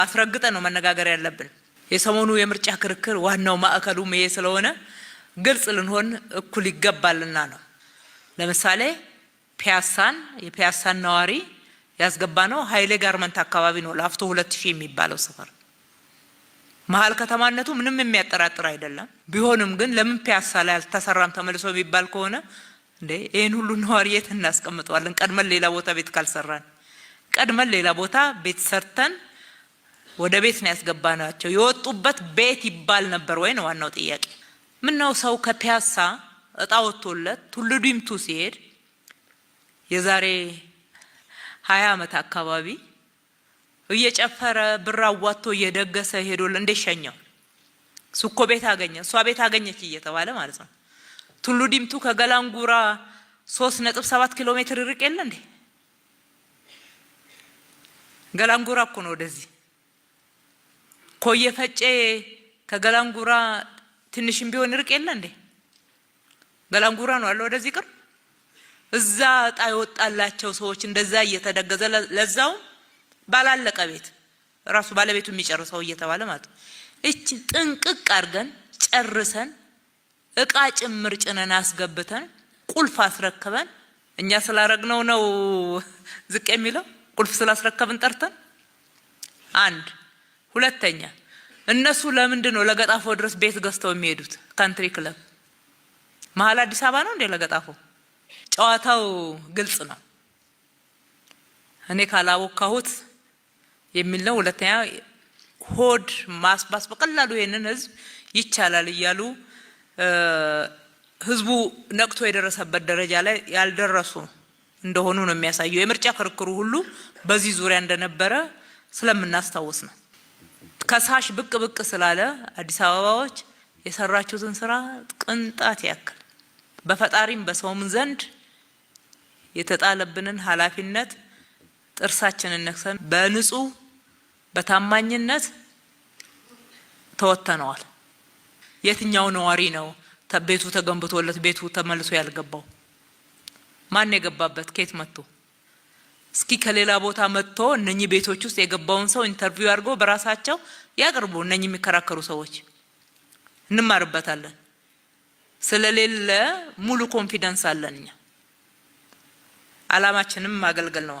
አስረግጠን ነው መነጋገር ያለብን። የሰሞኑ የምርጫ ክርክር ዋናው ማዕከሉ ይሄ ስለሆነ ግልጽ ልንሆን እኩል ይገባልና ነው። ለምሳሌ የፒያሳን ነዋሪ ያስገባ ነው ኃይሌ ጋርመንት አካባቢ ነው፣ ላፍቶ 2000 የሚባለው ሰፈር። መሀል ከተማነቱ ምንም የሚያጠራጥር አይደለም። ቢሆንም ግን ለምን ፒያሳ ላይ አልተሰራም ተመልሶ የሚባል ከሆነ እንዴ ይሄን ሁሉ ነዋሪ የት እናስቀምጠዋለን? ቀድመን ሌላ ቦታ ቤት ካልሰራን፣ ቀድመን ሌላ ቦታ ቤት ሰርተን ወደ ቤት ነው ያስገባናቸው። የወጡበት ቤት ይባል ነበር ወይ ነው ዋናው ጥያቄ። ምን ነው ሰው ከፒያሳ እጣ ወጥቶለት ቱሉ ዲምቱ ሲሄድ የዛሬ 20 ዓመት አካባቢ እየጨፈረ ብር አዋጥቶ እየደገሰ ሄዶ እንደሸኘው ሱኮ ቤት አገኘ እሷ ቤት አገኘች እየተባለ ማለት ነው። ቱሉ ዲምቱ ከገላንጉራ 3.7 ኪሎ ሜትር ይርቅ የለ እንዴ? ገላንጉራ እኮ ነው ወደዚህ። ኮየ ፈጬ ከገላንጉራ ትንሽም ቢሆን ይርቅ የለ እንዴ? ገላንጉራ ነው አለ ወደዚህ ቅር። እዛ እጣ ይወጣላቸው ሰዎች እንደዛ እየተደገዘ ለዛው ባላለቀ ቤት ራሱ ባለቤቱ የሚጨርሰው እየተባለ ማለት ነው። እቺ ጥንቅቅ አድርገን ጨርሰን እቃ ጭምር ጭነን አስገብተን ቁልፍ አስረከበን። እኛ ስላረግነው ነው ዝቅ የሚለው ቁልፍ ስላስረከብን ጠርተን። አንድ ሁለተኛ እነሱ ለምንድን ነው ለገጣፎ ድረስ ቤት ገዝተው የሚሄዱት? ካንትሪ ክለብ መሀል አዲስ አበባ ነው እንዴ ለገጣፎ? ጨዋታው ግልጽ ነው። እኔ ካላወካሁት የሚል ነው። ሁለተኛ ሆድ ማስባስ በቀላሉ ይሄንን ህዝብ ይቻላል እያሉ ህዝቡ ነቅቶ የደረሰበት ደረጃ ላይ ያልደረሱ እንደሆኑ ነው የሚያሳየው። የምርጫ ክርክሩ ሁሉ በዚህ ዙሪያ እንደነበረ ስለምናስታውስ ነው። ከሳሽ ብቅ ስላለ አዲስ አበባዎች የሰራችሁትን ስራ ቅንጣት ያክል በፈጣሪም በሰውም ዘንድ የተጣለብንን ኃላፊነት ጥርሳችንን ነክሰን በንጹህ በታማኝነት ተወተነዋል። የትኛው ነዋሪ ነው ቤቱ ተገንብቶለት ቤቱ ተመልሶ ያልገባው? ማን የገባበት? ከየት መጥቶ? እስኪ ከሌላ ቦታ መጥቶ እነኚህ ቤቶች ውስጥ የገባውን ሰው ኢንተርቪው አድርገው በራሳቸው ያቅርቡ። እነኚህ የሚከራከሩ ሰዎች እንማርበታለን። ስለሌለ ሙሉ ኮንፊደንስ አለን። እኛ አላማችንም ማገልገል ነው።